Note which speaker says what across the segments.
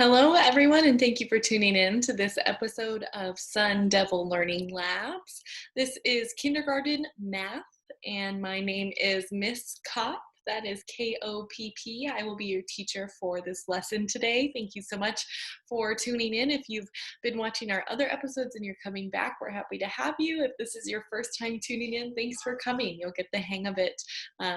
Speaker 1: Hello, everyone, and thank you for tuning in to this episode of Sun Devil Learning Labs. This is kindergarten math, and my name is Miss Kopp. That is K-O-P-P. I will be your teacher for this lesson today. Thank you so much for tuning in. If you've been watching our other episodes and you're coming back, we're happy to have you. If this is your first time tuning in, thanks for coming. You'll get the hang of it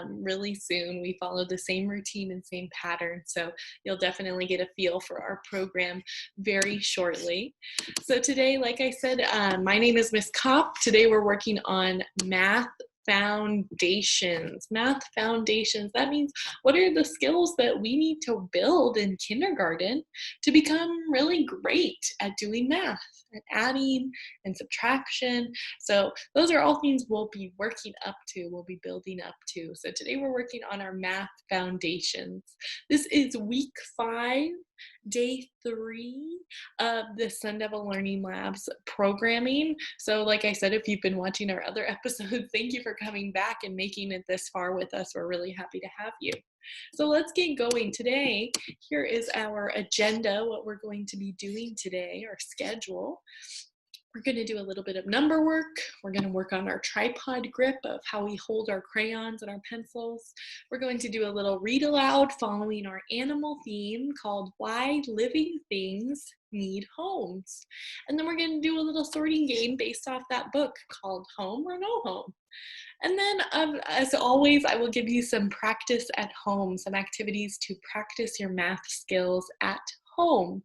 Speaker 1: really soon. We follow the same routine and same pattern, so you'll definitely get a feel for our program very shortly. So today, like I said, my name is Miss Kopp. Today we're working on math foundations. Math foundations. That means what are the skills that we need to build in kindergarten to become really great at doing math, at adding and subtraction. So those are all things we'll be working up to, we'll be building up to. So today we're working on our math foundations. This is week 5. Day 3 of the Sun Devil Learning Labs programming. So like I said, if you've been watching our other episodes, thank you for coming back and making it this far with us. We're really happy to have you. So let's get going. Today, here is our agenda, what we're going to be doing today, our schedule. We're going to do a little bit of number work. We're going to work on our tripod grip of how we hold our crayons and our pencils. We're going to do a little read aloud following our animal theme called Why Living Things Need Homes. And then we're going to do a little sorting game based off that book called Home or No Home. And then, as always, I will give you some practice at home, some activities to practice your math skills at home.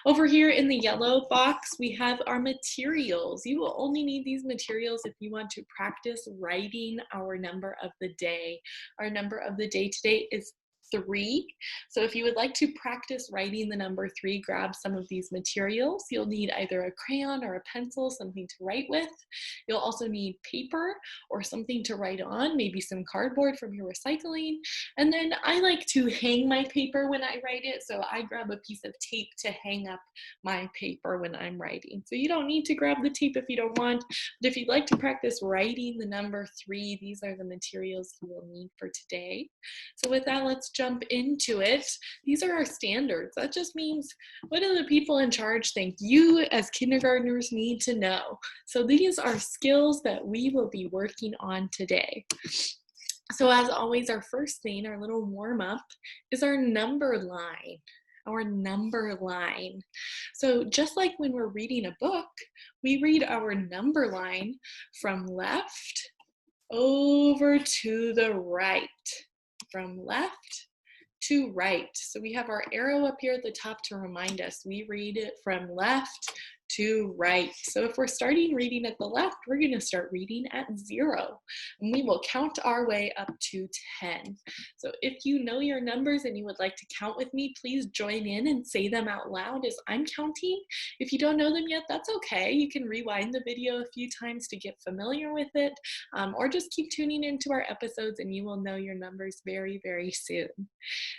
Speaker 1: Over here in the yellow box, we have our materials. You will only need these materials if you want to practice writing our number of the day. Our number of the day today is 3. So if you would like to practice writing the number 3, grab some of these materials. You'll need either a crayon or a pencil, something to write with. You'll also need paper or something to write on, maybe some cardboard from your recycling. And then I like to hang my paper when I write it, so I grab a piece of tape to hang up my paper when I'm writing. So you don't need to grab the tape if you don't want, but if you'd like to practice writing the number 3, these are the materials you will need for today. So with that, let's jump into it. These are our standards. That just means what do the people in charge think you as kindergartners need to know? So these are skills that we will be working on today. So as always, our first thing, our little warm up, is our number line. Our number line. So just like when we're reading a book, we read our number line from left over to the right. From left to right. So we have our arrow up here at the top to remind us. We read it from left to right. So if we're starting reading at the left, we're going to start reading at 0. And we will count our way up to 10. So if you know your numbers and you would like to count with me, please join in and say them out loud as I'm counting. If you don't know them yet, that's okay. You can rewind the video a few times to get familiar with it, or just keep tuning into our episodes and you will know your numbers very, very soon.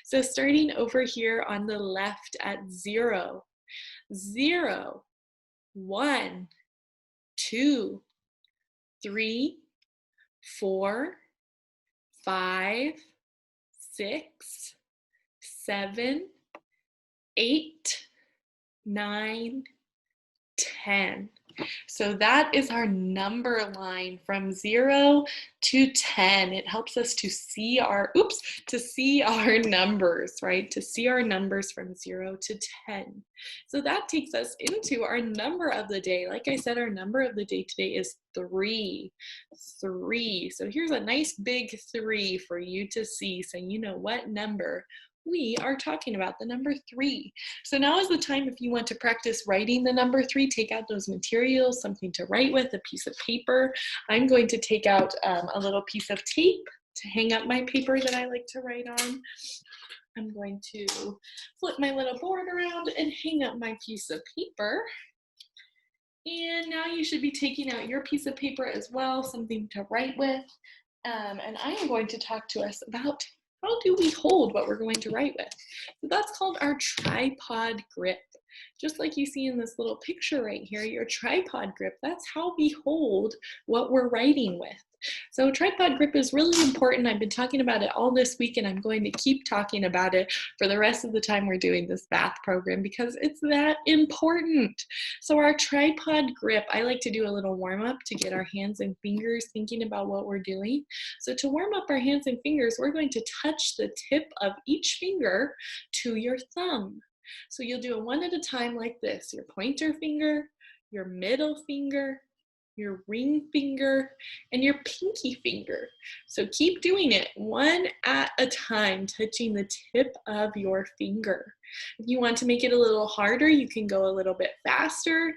Speaker 1: So starting over here on the left at 0, 0, 1, 2, 3, 4, 5, 6, 7, 8, 9, 10. So that is our number line from 0 to 10. It helps us to see our, numbers, right? To see our numbers from 0 to 10. So that takes us into our number of the day. Like I said, our number of the day today is 3. 3. So here's a nice big 3 for you to see so you know what number we are talking about, the number 3. So now is the time if you want to practice writing the number 3, take out those materials, something to write with, a piece of paper. I'm going to take out a little piece of tape to hang up my paper that I like to write on. I'm going to flip my little board around and hang up my piece of paper. And now you should be taking out your piece of paper as well, something to write with. And I am going to talk to us about how do we hold what we're going to write with? So that's called our tripod grip. Just like you see in this little picture right here, your tripod grip, that's how we hold what we're writing with. So tripod grip is really important. I've been talking about it all this week, and I'm going to keep talking about it for the rest of the time we're doing this math program because it's that important. So our tripod grip, I like to do a little warm up to get our hands and fingers thinking about what we're doing. So to warm up our hands and fingers, we're going to touch the tip of each finger to your thumb. So you'll do it one at a time like this, your pointer finger, your middle finger, your ring finger, and your pinky finger. So keep doing it one at a time, touching the tip of your finger. If you want to make it a little harder, you can go a little bit faster.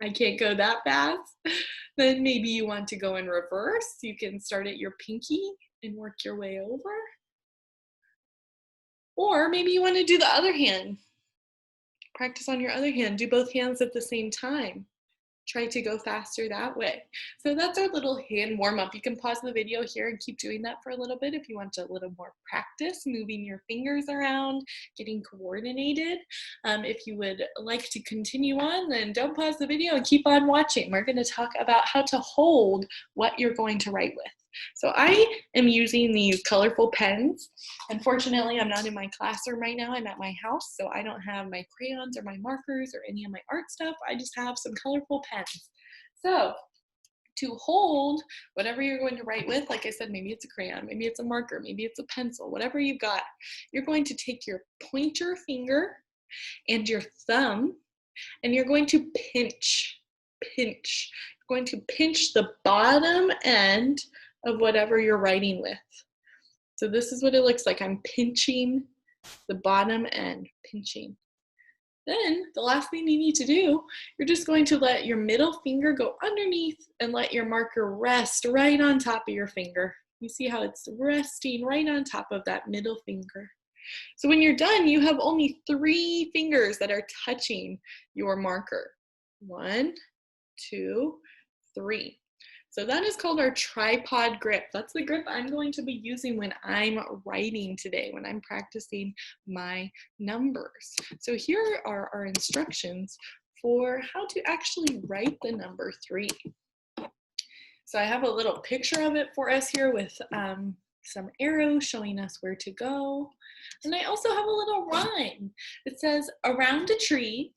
Speaker 1: I can't go that fast. Then maybe you want to go in reverse. You can start at your pinky and work your way over. Or maybe you want to do the other hand. Practice on your other hand. Do both hands at the same time. Try to go faster that way. So that's our little hand warm up. You can pause the video here and keep doing that for a little bit if you want a little more practice, moving your fingers around, getting coordinated. If you would like to continue on, then don't pause the video and keep on watching. We're going to talk about how to hold what you're going to write with. So I am using these colorful pens. Unfortunately, I'm not in my classroom right now. I'm at my house, so I don't have my crayons or my markers or any of my art stuff. I just have some colorful pens. So to hold whatever you're going to write with, like I said, maybe it's a crayon, maybe it's a marker, maybe it's a pencil, whatever you've got, you're going to take your pointer finger and your thumb, and you're going to pinch. You're going to pinch the bottom end of whatever you're writing with. So this is what it looks like. I'm pinching the bottom end, pinching. Then the last thing you need to do, you're just going to let your middle finger go underneath and let your marker rest right on top of your finger. You see how it's resting right on top of that middle finger. So when you're done, you have only 3 fingers that are touching your marker. 1, 2, 3. So that is called our tripod grip. That's the grip I'm going to be using when I'm writing today, when I'm practicing my numbers. So here are our instructions for how to actually write the number 3. So I have a little picture of it for us here with some arrows showing us where to go. And I also have a little rhyme. It says, around a tree,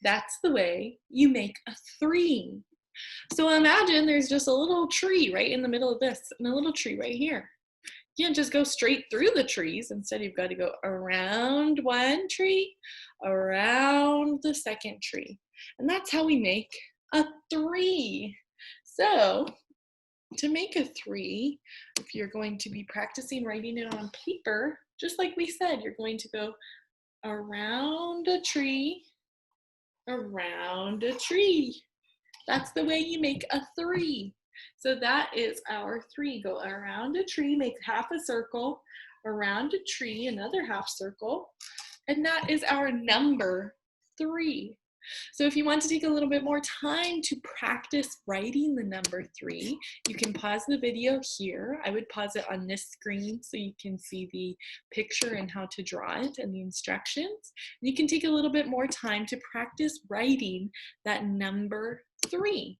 Speaker 1: that's the way you make a 3. So imagine there's just a little tree right in the middle of this and a little tree right here. You can't just go straight through the trees. Instead, you've got to go around one tree, around the second tree. And that's how we make a 3. So to make a 3, if you're going to be practicing writing it on paper, just like we said, you're going to go around a tree, around a tree. That's the way you make a 3. So that is our 3. Go around a tree, make half a circle, around a tree, another half circle, and that is our number 3. So if you want to take a little bit more time to practice writing the number 3, you can pause the video here. I would pause it on this screen so you can see the picture and how to draw it and the instructions. You can take a little bit more time to practice writing that number 3.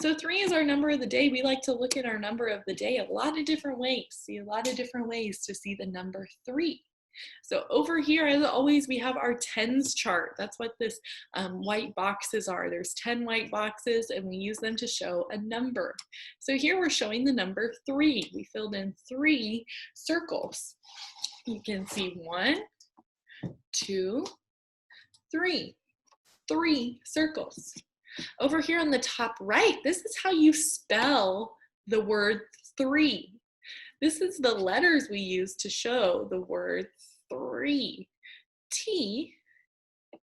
Speaker 1: So 3 is our number of the day. We like to look at our number of the day a lot of different ways, see a lot of different ways to see the number 3. So over here, as always, we have our tens chart. That's what this white boxes are. There's 10 white boxes, and we use them to show a number. So here we're showing the number 3. We filled in 3 circles. You can see 1, 2, 3. 3 circles. Over here on the top right, this is how you spell the word 3. This is the letters we use to show the word 3. T,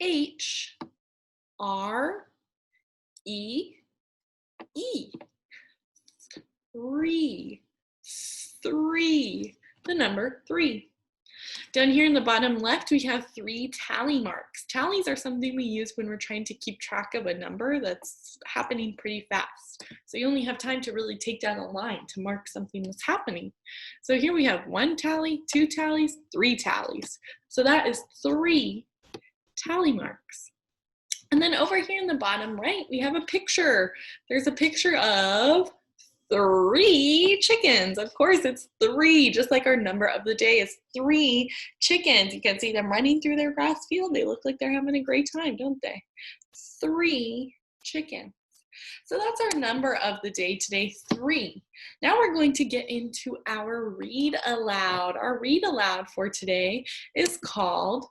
Speaker 1: H, R, E, E. 3. 3. The number 3. Down here in the bottom left, we have 3 tally marks. Tallies are something we use when we're trying to keep track of a number that's happening pretty fast. So you only have time to really take down a line to mark something that's happening. So here we have 1 tally, 2 tallies, 3 tallies. So that is 3 tally marks. And then over here in the bottom right, we have a picture. There's a picture of 3 chickens. Of course, it's 3, just like our number of the day is 3 chickens. You can see them running through their grass field. They look like they're having a great time, don't they? 3 chickens. So that's our number of the day today, 3. Now we're going to get into our read aloud. Our read aloud for today is called,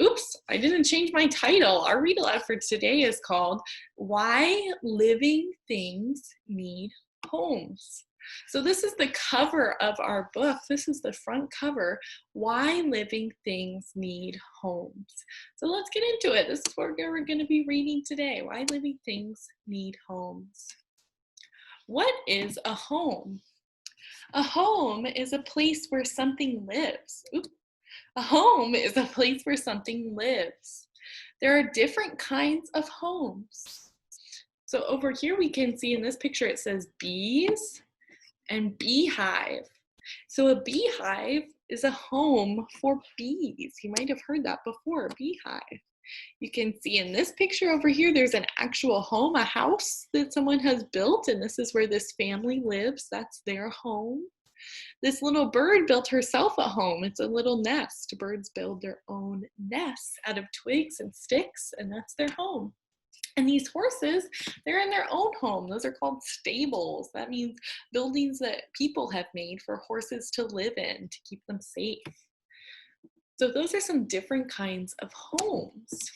Speaker 1: oops, I didn't change my title. Our read aloud for today is called Why Living Things Need Homes. So this is the cover of our book. This is the front cover, Why Living Things Need Homes. So let's get into it. This is what we're going to be reading today, Why Living Things Need Homes. What is a home? A home is a place where something lives. Oops. A home is a place where something lives. There are different kinds of homes. So over here we can see in this picture it says bees and beehive. So a beehive is a home for bees. You might have heard that before, beehive. You can see in this picture over here, there's an actual home, a house that someone has built, and this is where this family lives. That's their home. This little bird built herself a home. It's a little nest. Birds build their own nests out of twigs and sticks, and that's their home. And these horses, they're in their own home. Those are called stables. That means buildings that people have made for horses to live in to keep them safe. So those are some different kinds of homes.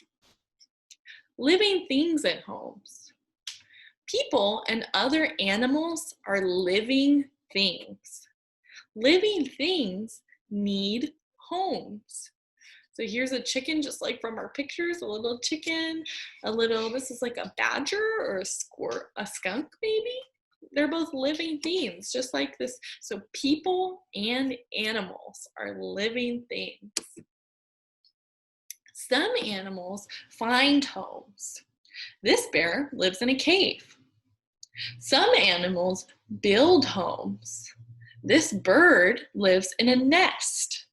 Speaker 1: Living things at homes. People and other animals are living things. Living things need homes. So here's a chicken, just like from our pictures, a little chicken, this is like a badger or a skunk maybe. They're both living things, just like this. So people and animals are living things. Some animals find homes. This bear lives in a cave. Some animals build homes. This bird lives in a nest.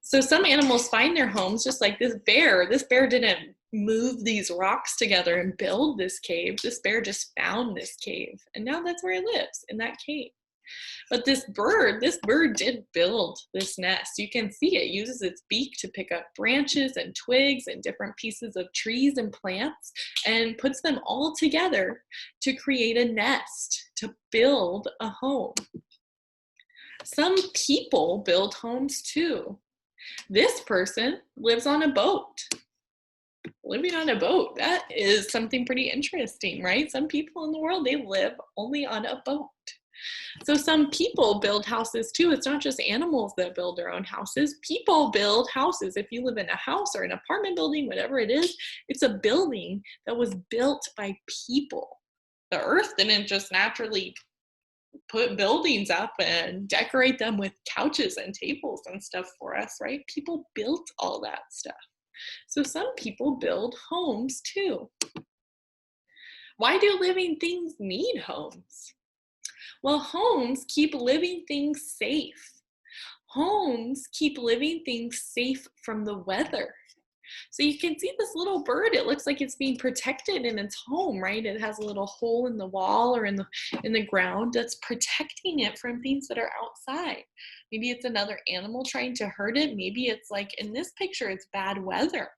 Speaker 1: So some animals find their homes, just like this bear. This bear didn't move these rocks together and build this cave. This bear just found this cave, and now that's where he lives, in that cave. But this bird did build this nest. You can see it uses its beak to pick up branches and twigs and different pieces of trees and plants and puts them all together to create a nest, to build a home. Some people build homes too. This person lives on a boat. Living on a boat, that is something pretty interesting, right? Some people in the world, they live only on a boat. So some people build houses too. It's not just animals that build their own houses. People build houses. If you live in a house or an apartment building, whatever it is, it's a building that was built by people. The earth didn't just naturally put buildings up and decorate them with couches and tables and stuff for us, right? People built all that stuff. So some people build homes too. Why do living things need homes? Well, homes keep living things safe. Homes keep living things safe from the weather. So you can see this little bird, it looks like it's being protected in its home, right? It has a little hole in the wall or in the ground that's protecting it from things that are outside. Maybe it's another animal trying to hurt it. Maybe it's like in this picture, it's bad weather.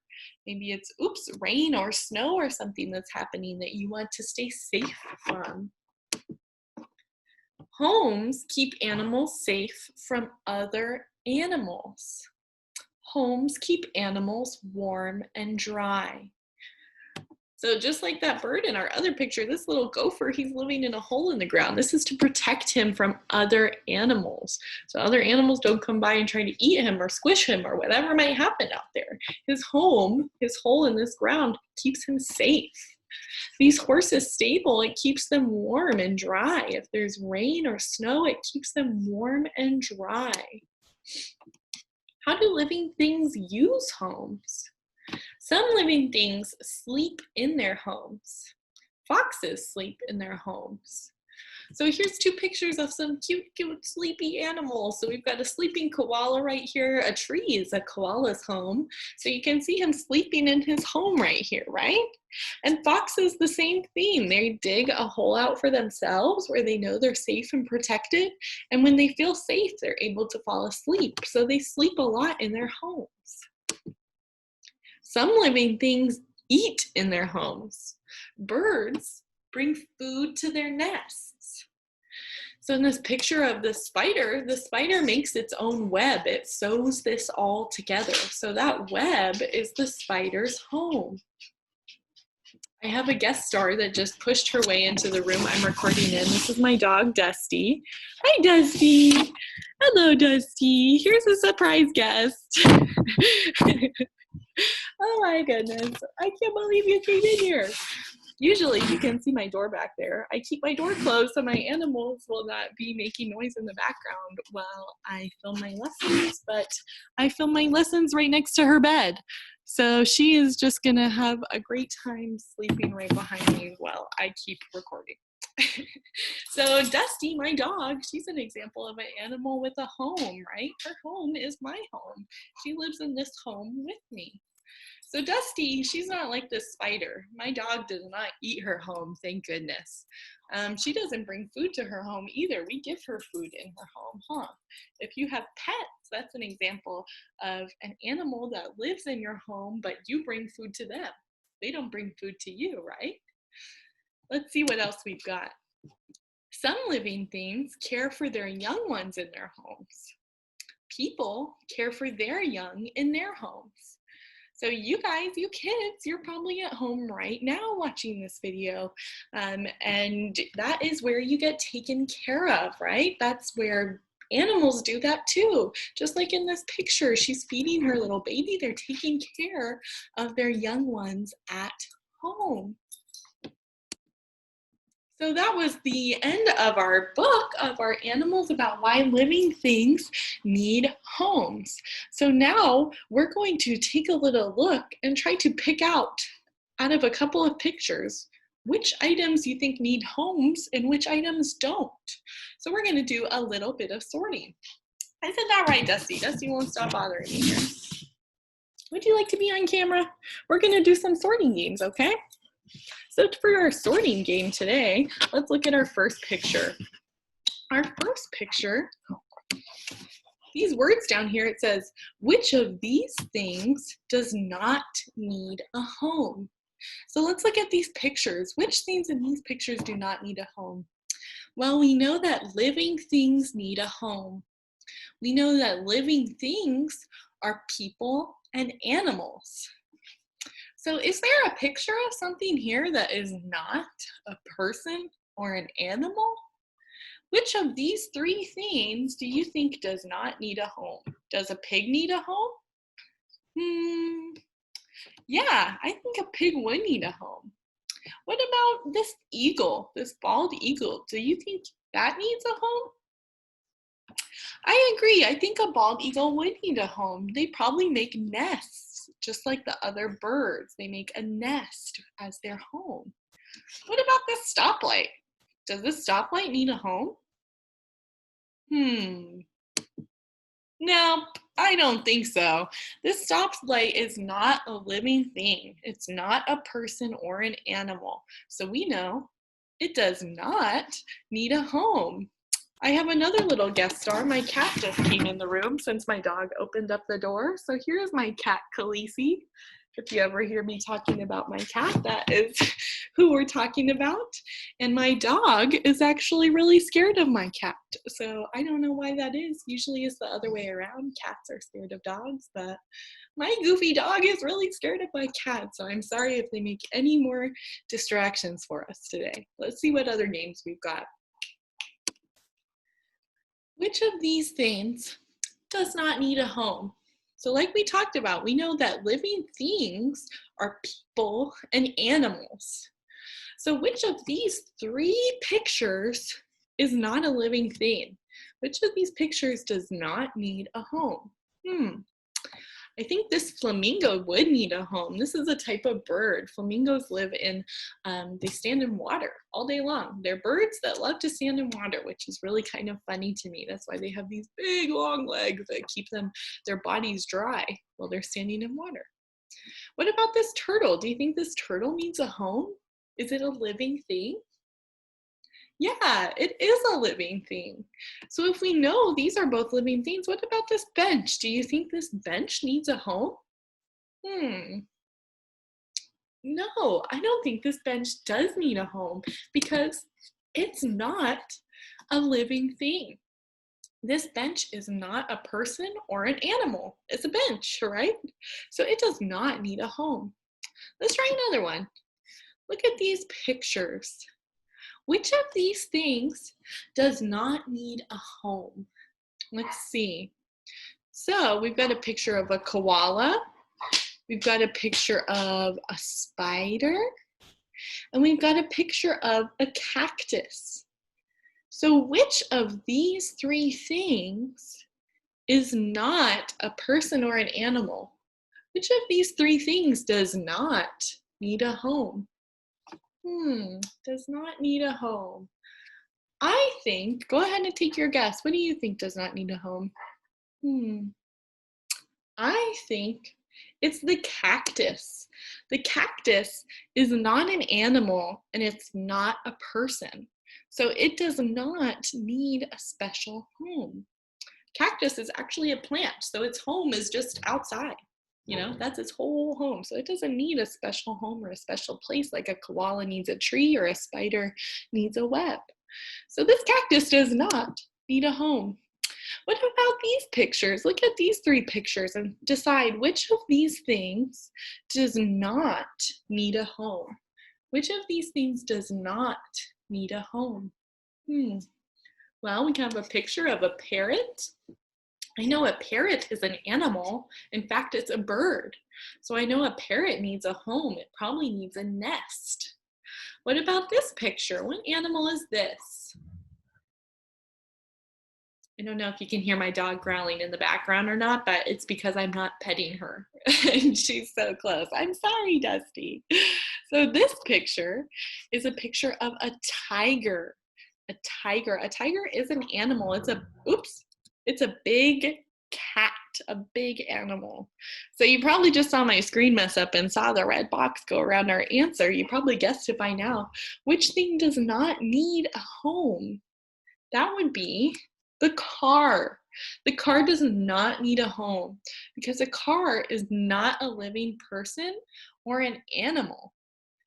Speaker 1: Maybe it's, rain or snow or something that's happening that you want to stay safe from. Homes keep animals safe from other animals. Homes keep animals warm and dry. So just like that bird in our other picture, this little gopher, he's living in a hole in the ground. This is to protect him from other animals. So other animals don't come by and try to eat him or squish him or whatever might happen out there. His home, his hole in this ground, keeps him safe. These horses' stable, it keeps them warm and dry. If there's rain or snow, it keeps them warm and dry. How do living things use homes? Some living things sleep in their homes. Foxes sleep in their homes. So here's two pictures of some cute, cute sleepy animals. So we've got a sleeping koala right here. A tree is a koala's home. So you can see him sleeping in his home right here, right? And foxes, the same thing. They dig a hole out for themselves where they know they're safe and protected. And when they feel safe, they're able to fall asleep. So they sleep a lot in their homes. Some living things eat in their homes. Birds bring food to their nests. So in this picture of the spider makes its own web. It sews this all together. So that web is the spider's home. I have a guest star that just pushed her way into the room I'm recording in. This is my dog, Dusty. Hi, Dusty. Hello, Dusty. Here's a surprise guest. Oh my goodness. I can't believe you came in here. Usually you can see my door back there. I keep my door closed so my animals will not be making noise in the background while I film my lessons, but I film my lessons right next to her bed. So she is just gonna have a great time sleeping right behind me while I keep recording. So Dusty, my dog, she's an example of an animal with a home, right? Her home is my home. She lives in this home with me. So Dusty, she's not like this spider. My dog does not eat her home, thank goodness. She doesn't bring food to her home either. We give her food in her home, huh? If you have pets, that's an example of an animal that lives in your home, but you bring food to them. They don't bring food to you, right? Let's see what else we've got. Some living things care for their young ones in their homes. People care for their young in their homes. So you guys, you kids, you're probably at home right now watching this video. And that is where you get taken care of, right? That's where animals do that too. Just like in this picture, she's feeding her little baby. They're taking care of their young ones at home. So that was the end of our book of our animals about why living things need homes. So now we're going to take a little look and try to pick out of a couple of pictures which items you think need homes and which items don't. So we're going to do a little bit of sorting. I said that right, Dusty. Dusty won't stop bothering me here. Would you like to be on camera? We're going to do some sorting games, okay? So for our sorting game today, let's look at our first picture. Our first picture, these words down here, it says, which of these things does not need a home? So let's look at these pictures. Which things in these pictures do not need a home? Well, we know that living things need a home. We know that living things are people and animals. So is there a picture of something here that is not a person or an animal? Which of these three things do you think does not need a home? Does a pig need a home? Yeah, I think a pig would need a home. What about this eagle, this bald eagle? Do you think that needs a home? I agree. I think a bald eagle would need a home. They probably make nests. Just like the other birds, they make a nest as their home. What about this stoplight? Does this stoplight need a home? No, I don't think so. This stoplight is not a living thing. It's not a person or an animal. So we know it does not need a home. I have another little guest star. My cat just came in the room since my dog opened up the door. So here's my cat, Khaleesi. If you ever hear me talking about my cat, that is who we're talking about. And my dog is actually really scared of my cat. So I don't know why that is. Usually it's the other way around. Cats are scared of dogs, but my goofy dog is really scared of my cat. So I'm sorry if they make any more distractions for us today. Let's see what other names we've got. Which of these things does not need a home? So like we talked about, we know that living things are people and animals. So which of these three pictures is not a living thing? Which of these pictures does not need a home? I think this flamingo would need a home. This is a type of bird. Flamingos live in, they stand in water all day long. They're birds that love to stand in water, which is really kind of funny to me. That's why they have these big long legs that keep their bodies dry while they're standing in water. What about this turtle? Do you think this turtle needs a home? Is it a living thing? Yeah, it is a living thing. So if we know these are both living things, what about this bench? Do you think this bench needs a home? No, I don't think this bench does need a home because it's not a living thing. This bench is not a person or an animal. It's a bench, right? So it does not need a home. Let's try another one. Look at these pictures. Which of these things does not need a home? Let's see. So we've got a picture of a koala. We've got a picture of a spider. And we've got a picture of a cactus. So which of these three things is not a person or an animal? Which of these three things does not need a home? Does not need a home. I think, go ahead and take your guess. What do you think does not need a home? I think it's the cactus. The cactus is not an animal and it's not a person. So it does not need a special home. Cactus is actually a plant, so its home is just outside. That's its whole home. So it doesn't need a special home or a special place like a koala needs a tree or a spider needs a web. So this cactus does not need a home. What about these pictures? Look at these three pictures and decide which of these things does not need a home. Which of these things does not need a home? Well, we can have a picture of a parrot. I know a parrot is an animal. In fact, it's a bird. So I know a parrot needs a home. It probably needs a nest. What about this picture? What animal is this? I don't know if you can hear my dog growling in the background or not, but it's because I'm not petting her and she's so close. I'm sorry, Dusty. So this picture is a picture of a tiger. A tiger. A tiger is an animal. It's a big cat, a big animal. So you probably just saw my screen mess up and saw the red box go around our answer. You probably guessed it by now. Which thing does not need a home? That would be the car. The car does not need a home because a car is not a living person or an animal.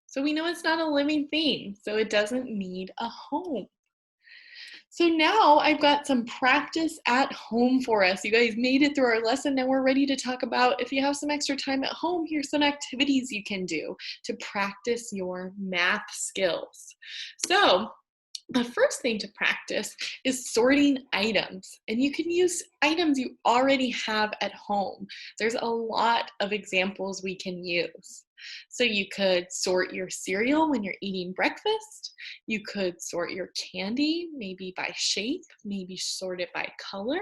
Speaker 1: So we know it's not a living thing, so it doesn't need a home. So now I've got some practice at home for us. You guys made it through our lesson. Now we're ready to talk about, if you have some extra time at home, here's some activities you can do to practice your math skills. So the first thing to practice is sorting items, and you can use items you already have at home. There's a lot of examples we can use. So you could sort your cereal when you're eating breakfast. You could sort your candy, maybe by shape, maybe sort it by color.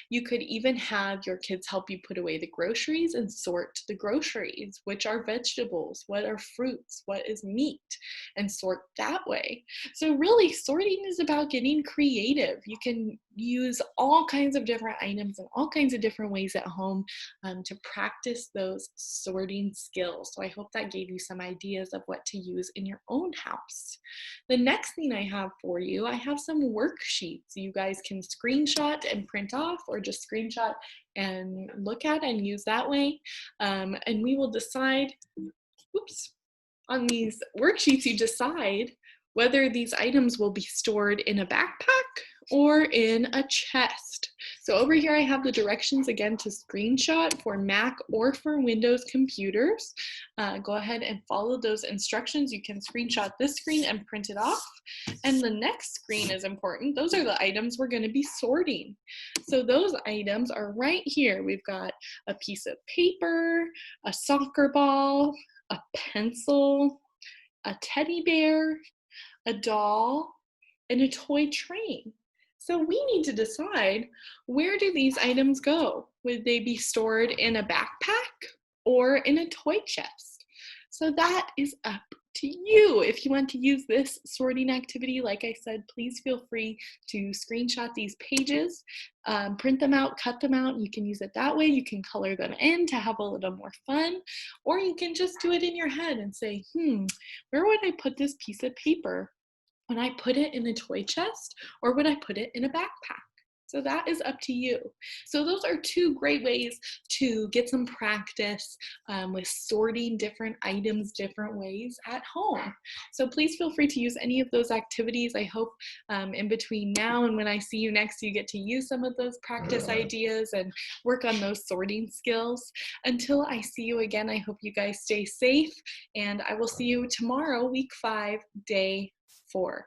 Speaker 1: You could even have your kids help you put away the groceries and sort the groceries. Which are vegetables? What are fruits? What is meat? And sort that way. So really, sorting is about getting creative. You can use all kinds of different items and all kinds of different ways at home to practice those sorting skills. So I hope that gave you some ideas of what to use in your own house. The next thing I have for you, I have some worksheets you guys can screenshot and print off, or just screenshot and look at and use that way. And we will decide, on these worksheets, you decide whether these items will be stored in a backpack or in a chest. So over here I have the directions again to screenshot for Mac or for Windows computers. Go ahead and follow those instructions. You can screenshot this screen and print it off. And the next screen is important. Those are the items we're going to be sorting. So those items are right here. We've got a piece of paper, a soccer ball, a pencil, a teddy bear, a doll, and a toy train. So we need to decide, where do these items go? Would they be stored in a backpack or in a toy chest? So that is up to you. If you want to use this sorting activity, like I said, please feel free to screenshot these pages, print them out, cut them out. You can use it that way. You can color them in to have a little more fun, or you can just do it in your head and say, where would I put this piece of paper? Would I put it in a toy chest, or would I put it in a backpack? So that is up to you. So those are two great ways to get some practice with sorting different items different ways at home. So please feel free to use any of those activities. I hope in between now and when I see you next, you get to use some of those practice ideas and work on those sorting skills. Until I see you again, I hope you guys stay safe, and I will see you tomorrow, week 5, day 4.